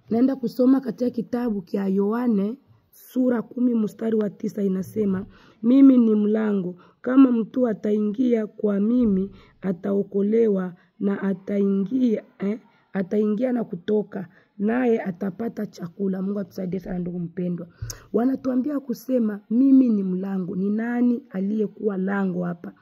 Naenda kusoma katika kitabu kia Yohane sura 10 mstari wa 9 inasema, mimi ni mlango, kama mtu ataingia kwa mimi ataokolewa na ataingia na kutoka, naye atapata chakula. Mungu atusaidie sana ndugu mpendwa. Wanatuambia kusema mimi ni mlango. Ni nani aliyekuwa lango hapa?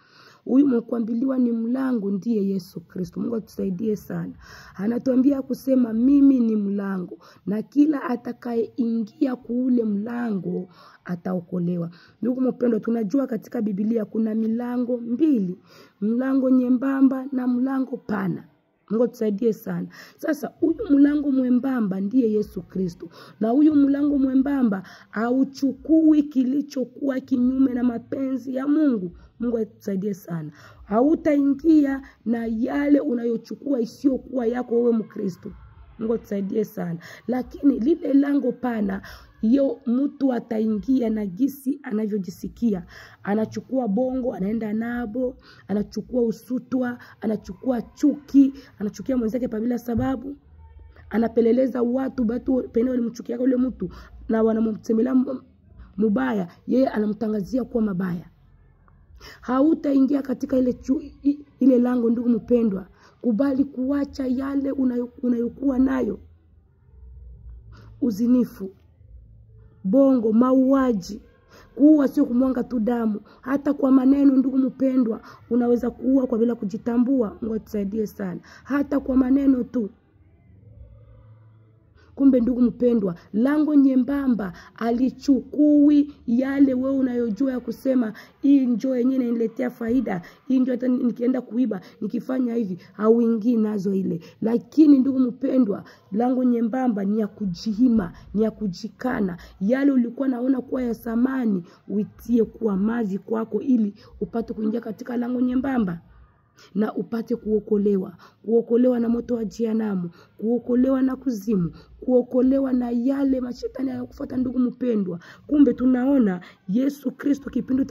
Huyu mkuambiliwa ni mlango ndiye Yesu Kristo. Mungu atusaidie sana. Anatuambia kusema mimi ni mlango, na kila atakayeingia kuule mlango ataokolewa. Ndugu mpendwa, tunajua katika Biblia kuna milango mbili, mlango nyembamba na mlango pana. Mungu atusaidie sana. Sasa huyu mlango mwembamba ndiye Yesu Kristo. Na huyu mlango mwembamba hauchukui kilichokuwa kinyume na mapenzi ya Mungu. Mungu atusaidie sana. Hautaingia na yale unayochukua isiyokuwa yako wewe Mkristo. Mungu atusaidie sana. Lakini lile lango pana, hiyo mtu ataingia na gisi anavyojisikia. Anachukua bongo, anaenda nabo, anachukua usutwa, anachukua chuki, anachukia mwenzake bila sababu. Anapeleleza watu pengine walimchukia yule mtu na wanamsemela mubaya, yeye anamtangazia kuwa mabaya. Hautaingia katika ile lango ndugu mpendwa. Kubali kuacha yale unayokuwa nayo. Uzinifu, bongo, mauaji, kuua sio kumwanga tu damu. Hata kwa maneno ndugu mpendwa, unaweza kuua kwa bila kujitambua. Mungu atusaidie sana. Hata kwa maneno tu. Kumbe ndugu mpendwa, lango nyembamba alichukui yale wewe unayojua ya kusema hii njoo yenyewe inaniletea faida, hii ndio hata nikienda kuiba, nikifanya hivi, hauingii nazo ile. Lakini ndugu mpendwa, lango nyembamba ni ya kujihima, ni ya kujikana. Yale ulikuwa naona kuwa ya samani, uitie kuwa maji kwako ili upate kuingia katika lango nyembamba. Na upate kuokolewa. Kuokolewa na moto wa jehanamu, kuokolewa na kuzimu, kuokolewa na yale mashetani yanayokufuata ndugu mpendwa. Kumbe tunaona Yesu Kristo, kipindi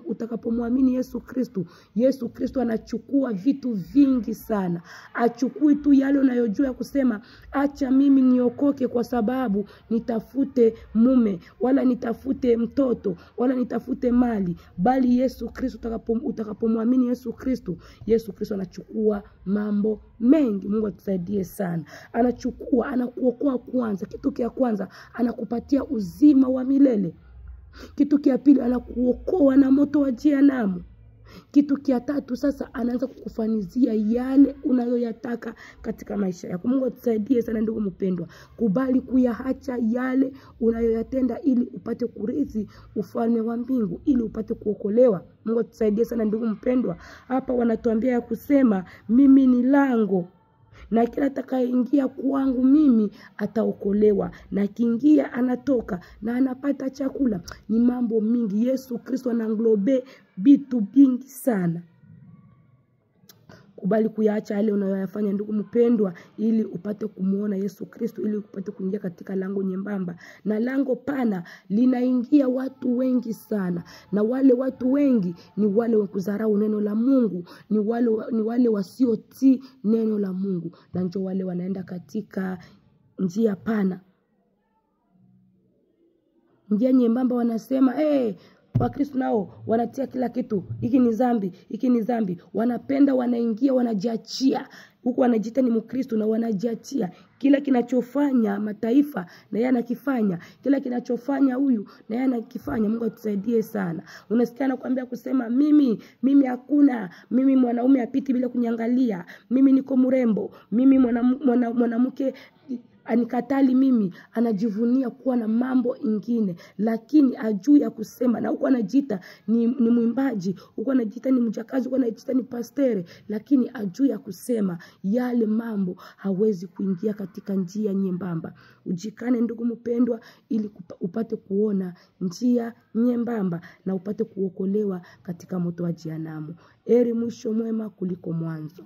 utakapomwamini Yesu Kristo, Yesu Kristo anachukua vitu vingi sana. Achukui tu yale unayojua kusema acha mimi niokoke kwa sababu nitafute mume, wala nitafute mtoto, wala nitafute mali. Bali Yesu Kristo, utakapomwamini Yesu Kristo, Yesu Kristo anachukua mambo mengi. Mungu atusaidie sana. Anachukua, anakuokoa kwanza. Kitu kia kwanza, anakupatia uzima wa milele. Kitu kia pili, anakuokoa na moto wa jehanamu. Kitu kia tatu, sasa anaanza kukufanizia yale unayoyataka katika maisha yako. Mungu atusaidie sana ndugu mpendwa. Kubali kuyaacha yale unayoyatenda ili upate kurithi ufalme wa mbingu, ili upate kuokolewa. Mungu atusaidie sana ndugu mpendwa. Hapa wanatuambia ya kusema mimi ni lango, na kila atakayeingia kwangu mimi ataokolewa, na kiingia anatoka na anapata chakula. Ni mambo mingi. Yesu Kristo ananglobe vitu vingi sana. Kubali kuyaacha yale unayoyafanya ndugu mpendwa, ili upate kumuona Yesu Kristo, ili upate kuingia katika lango nyembamba. Na lango pana linaingia watu wengi sana, na wale watu wengi ni wale wa kudharau neno la Mungu, ni wale wasiotii neno la Mungu, na ndio wale wanaenda katika njia pana. Njia nyembamba wanasema Wakristo nao wanatia kila kitu, hiki ni dhambi, hiki ni dhambi. Wanapenda, wanaingia, wanajiachia. Huku wanajiita ni Mkristo na wanajiachia. Kila kinachofanya mataifa na yeye anakifanya. Kila kinachofanya huyu na yeye anakifanya. Mungu atusaidie sana. Unasikia anakuambia kusema mimi hakuna, mimi mwanaume apiti bila kunyangalia, mimi niko mrembo, mimi mwanamke anikatali mimi. Anajivunia kuwa na mambo ingine, lakini ajui ya kusema. Na huko anajiita ni mwimbaji, huko anajiita ni mjakazi, huko anajiita ni pastere, lakini ajui ya kusema yale mambo. Hawezi kuingia katika njia nyembamba. Ujikane ndugu mpendwa, ili upate kuona njia nyembamba na upate kuokolewa katika moto wa jehanamu. Heri mwisho mwema kuliko mwanzo.